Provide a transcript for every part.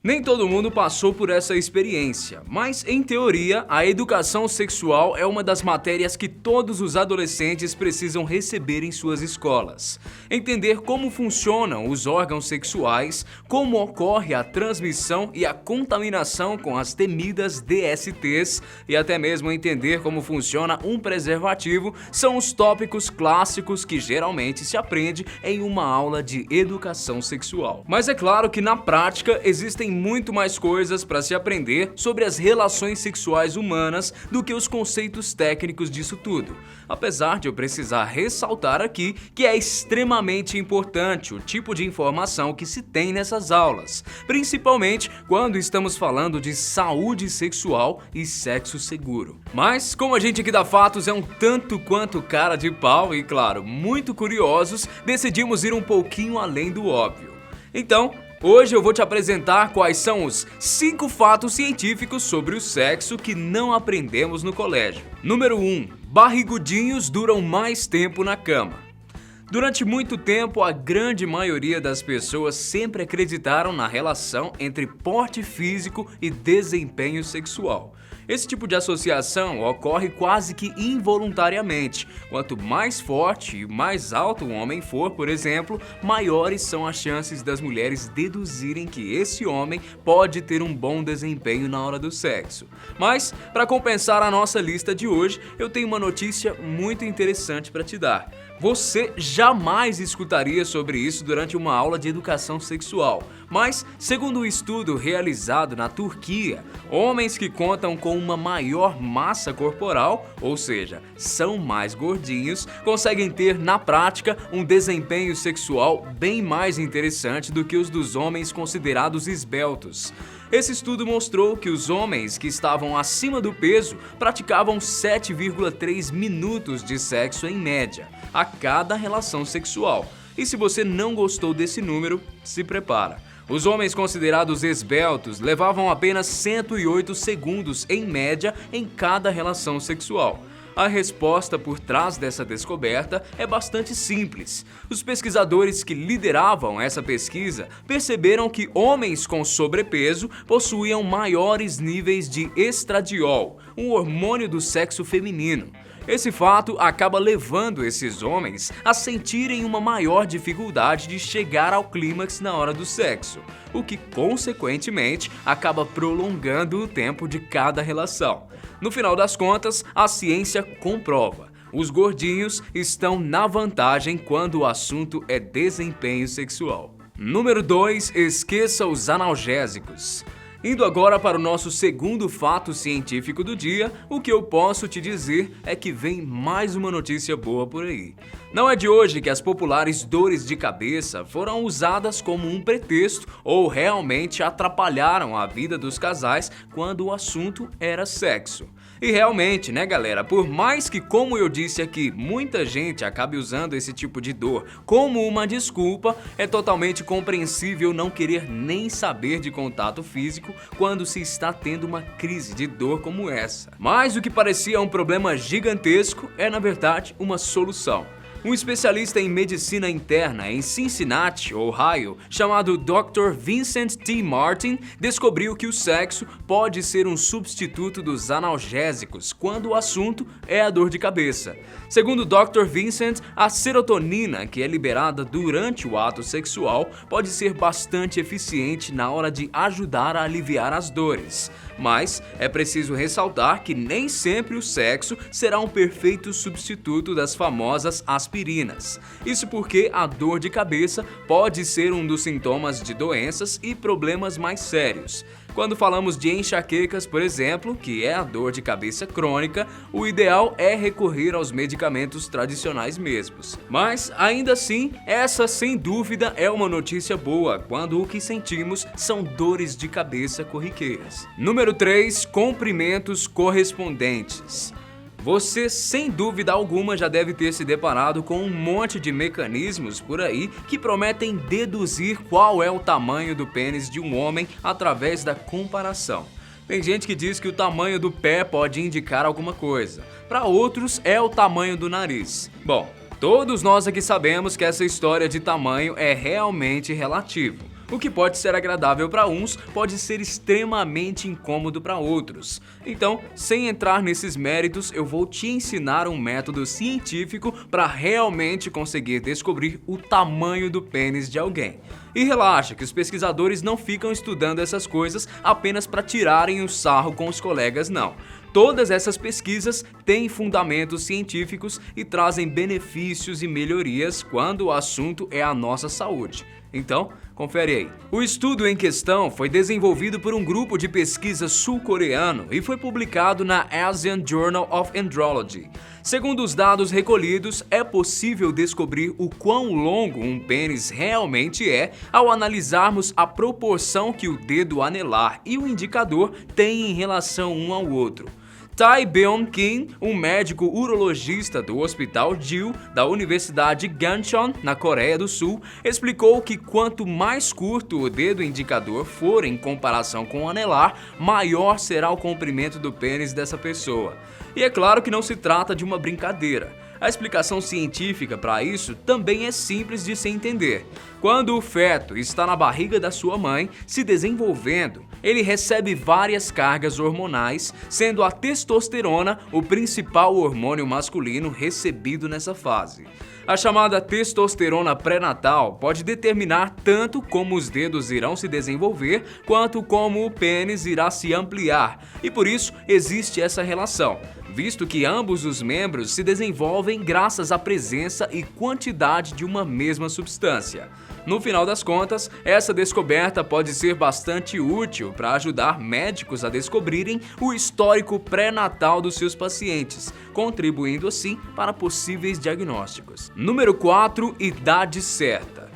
Nem todo mundo passou por essa experiência, mas em teoria, a educação sexual é uma das matérias que todos os adolescentes precisam receber em suas escolas. Entender como funcionam os órgãos sexuais, como ocorre a transmissão e a contaminação com as temidas DSTs e até mesmo entender como funciona um preservativo são os tópicos clássicos que geralmente se aprende em uma aula de educação sexual. Mas é claro que na prática existem muito mais coisas para se aprender sobre as relações sexuais humanas do que os conceitos técnicos disso tudo. Apesar de eu precisar ressaltar aqui que é extremamente importante o tipo de informação que se tem nessas aulas, principalmente quando estamos falando de saúde sexual e sexo seguro. Mas, como a gente aqui da Fatos é um tanto quanto cara de pau e, claro, muito curiosos, decidimos ir um pouquinho além do óbvio. Então, hoje eu vou te apresentar quais são os 5 fatos científicos sobre o sexo que não aprendemos no colégio. Número 1. Barrigudinhos duram mais tempo na cama. Durante muito tempo, a grande maioria das pessoas sempre acreditaram na relação entre porte físico e desempenho sexual. Esse tipo de associação ocorre quase que involuntariamente. Quanto mais forte e mais alto um homem for, por exemplo, maiores são as chances das mulheres deduzirem que esse homem pode ter um bom desempenho na hora do sexo. Mas, para compensar a nossa lista de hoje, eu tenho uma notícia muito interessante para te dar. Você jamais escutaria sobre isso durante uma aula de educação sexual, mas, segundo um estudo realizado na Turquia, homens que contam com uma maior massa corporal, ou seja, são mais gordinhos, conseguem ter, na prática, um desempenho sexual bem mais interessante do que os dos homens considerados esbeltos. Esse estudo mostrou que os homens que estavam acima do peso praticavam 7,3 minutos de sexo em média a cada relação sexual. E se você não gostou desse número, se prepara. Os homens considerados esbeltos levavam apenas 108 segundos em média em cada relação sexual. A resposta por trás dessa descoberta é bastante simples. Os pesquisadores que lideravam essa pesquisa perceberam que homens com sobrepeso possuíam maiores níveis de estradiol, um hormônio do sexo feminino. Esse fato acaba levando esses homens a sentirem uma maior dificuldade de chegar ao clímax na hora do sexo, o que, consequentemente, acaba prolongando o tempo de cada relação. No final das contas, a ciência comprova: os gordinhos estão na vantagem quando o assunto é desempenho sexual. Número 2. Esqueça os analgésicos. Indo agora para o nosso segundo fato científico do dia, o que eu posso te dizer é que vem mais uma notícia boa por aí. Não é de hoje que as populares dores de cabeça foram usadas como um pretexto ou realmente atrapalharam a vida dos casais quando o assunto era sexo. E realmente, né, galera, por mais que, como eu disse aqui, muita gente acabe usando esse tipo de dor como uma desculpa, é totalmente compreensível não querer nem saber de contato físico quando se está tendo uma crise de dor como essa. Mas o que parecia um problema gigantesco é, na verdade, uma solução. Um especialista em medicina interna em Cincinnati, Ohio, chamado Dr. Vincent T. Martin, descobriu que o sexo pode ser um substituto dos analgésicos quando o assunto é a dor de cabeça. Segundo Dr. Vincent, a serotonina, que é liberada durante o ato sexual, pode ser bastante eficiente na hora de ajudar a aliviar as dores. Mas é preciso ressaltar que nem sempre o sexo será um perfeito substituto das famosas aspirinas. Isso porque a dor de cabeça pode ser um dos sintomas de doenças e problemas mais sérios. Quando falamos de enxaquecas, por exemplo, que é a dor de cabeça crônica, o ideal é recorrer aos medicamentos tradicionais mesmos. Mas, ainda assim, essa sem dúvida é uma notícia boa quando o que sentimos são dores de cabeça corriqueiras. Número 3. Comprimentos correspondentes. Você, sem dúvida alguma, já deve ter se deparado com um monte de mecanismos por aí que prometem deduzir qual é o tamanho do pênis de um homem através da comparação. Tem gente que diz que o tamanho do pé pode indicar alguma coisa. Para outros, é o tamanho do nariz. Bom, todos nós aqui sabemos que essa história de tamanho é realmente relativo. O que pode ser agradável para uns pode ser extremamente incômodo para outros. Então, sem entrar nesses méritos, eu vou te ensinar um método científico para realmente conseguir descobrir o tamanho do pênis de alguém. E relaxa que os pesquisadores não ficam estudando essas coisas apenas para tirarem o sarro com os colegas, não. Todas essas pesquisas têm fundamentos científicos e trazem benefícios e melhorias quando o assunto é a nossa saúde. Então, confere aí. O estudo em questão foi desenvolvido por um grupo de pesquisa sul-coreano e foi publicado na Asian Journal of Andrology. Segundo os dados recolhidos, é possível descobrir o quão longo um pênis realmente é ao analisarmos a proporção que o dedo anelar e o indicador têm em relação um ao outro. Tae Beom-kim, um médico urologista do Hospital Jill da Universidade Gancheon, na Coreia do Sul, explicou que quanto mais curto o dedo indicador for em comparação com o anelar, maior será o comprimento do pênis dessa pessoa. E é claro que não se trata de uma brincadeira. A explicação científica para isso também é simples de se entender. Quando o feto está na barriga da sua mãe, se desenvolvendo, ele recebe várias cargas hormonais, sendo a testosterona o principal hormônio masculino recebido nessa fase. A chamada testosterona pré-natal pode determinar tanto como os dedos irão se desenvolver, quanto como o pênis irá se ampliar, e por isso existe essa relação, visto que ambos os membros se desenvolvem graças à presença e quantidade de uma mesma substância. No final das contas, essa descoberta pode ser bastante útil para ajudar médicos a descobrirem o histórico pré-natal dos seus pacientes, contribuindo assim para possíveis diagnósticos. Número 4. Idade certa.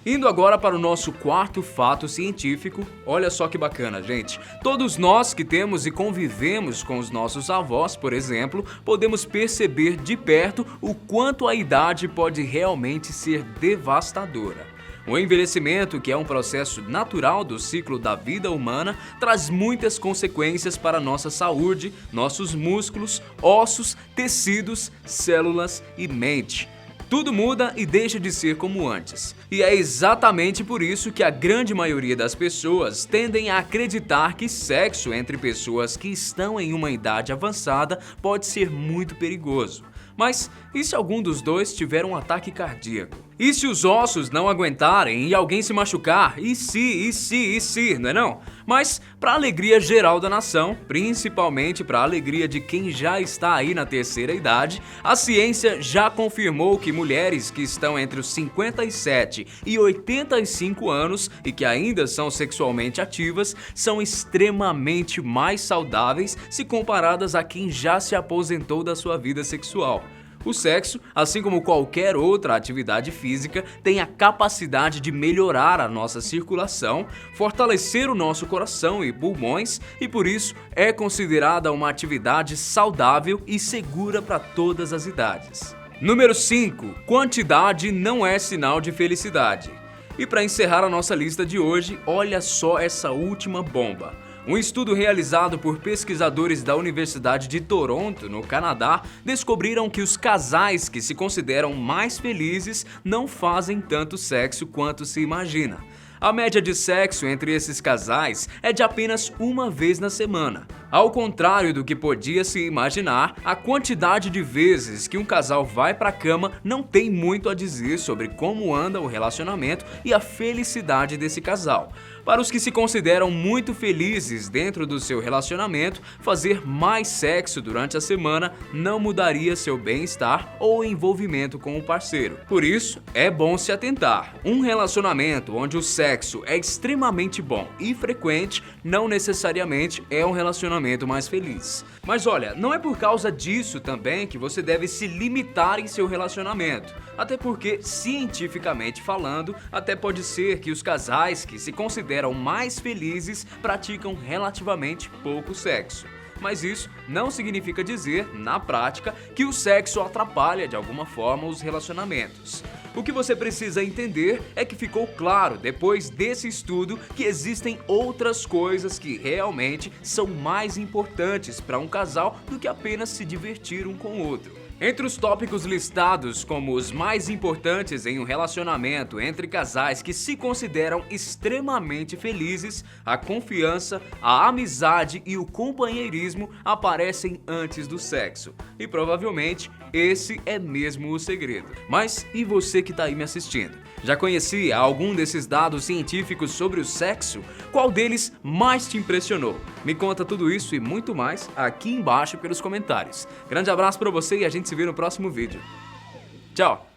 Indo agora para o nosso quarto fato científico, olha só que bacana, gente. Todos nós que temos e convivemos com os nossos avós, por exemplo, podemos perceber de perto o quanto a idade pode realmente ser devastadora. O envelhecimento, que é um processo natural do ciclo da vida humana, traz muitas consequências para a nossa saúde, nossos músculos, ossos, tecidos, células e mente. Tudo muda e deixa de ser como antes. E é exatamente por isso que a grande maioria das pessoas tendem a acreditar que sexo entre pessoas que estão em uma idade avançada pode ser muito perigoso. Mas e se algum dos dois tiver um ataque cardíaco? E se os ossos não aguentarem e alguém se machucar? E se, não é não? Mas, para a alegria geral da nação, principalmente para a alegria de quem já está aí na terceira idade, a ciência já confirmou que mulheres que estão entre os 57 e 85 anos e que ainda são sexualmente ativas são extremamente mais saudáveis se comparadas a quem já se aposentou da sua vida sexual. O sexo, assim como qualquer outra atividade física, tem a capacidade de melhorar a nossa circulação, fortalecer o nosso coração e pulmões e, por isso, é considerada uma atividade saudável e segura para todas as idades. Número 5. Quantidade não é sinal de felicidade. E para encerrar a nossa lista de hoje, olha só essa última bomba. Um estudo realizado por pesquisadores da Universidade de Toronto, no Canadá, descobriram que os casais que se consideram mais felizes não fazem tanto sexo quanto se imagina. A média de sexo entre esses casais é de apenas uma vez na semana. Ao contrário do que podia se imaginar, a quantidade de vezes que um casal vai para a cama não tem muito a dizer sobre como anda o relacionamento e a felicidade desse casal. Para os que se consideram muito felizes dentro do seu relacionamento, fazer mais sexo durante a semana não mudaria seu bem-estar ou envolvimento com o parceiro. Por isso, é bom se atentar. Um relacionamento onde o sexo é extremamente bom e frequente não necessariamente é um relacionamento mais feliz. Mas olha, não é por causa disso também que você deve se limitar em seu relacionamento. Até porque, cientificamente falando, até pode ser que os casais que se consideram mais felizes praticam relativamente pouco sexo. Mas isso não significa dizer, na prática, que o sexo atrapalha de alguma forma os relacionamentos. O que você precisa entender é que ficou claro, depois desse estudo, que existem outras coisas que realmente são mais importantes para um casal do que apenas se divertir um com o outro. Entre os tópicos listados como os mais importantes em um relacionamento entre casais que se consideram extremamente felizes, a confiança, a amizade e o companheirismo aparecem antes do sexo. E provavelmente esse é mesmo o segredo. Mas e você que tá aí me assistindo? Já conhecia algum desses dados científicos sobre o sexo? Qual deles mais te impressionou? Me conta tudo isso e muito mais aqui embaixo pelos comentários. Grande abraço pra você e a gente se vê no próximo vídeo. Tchau!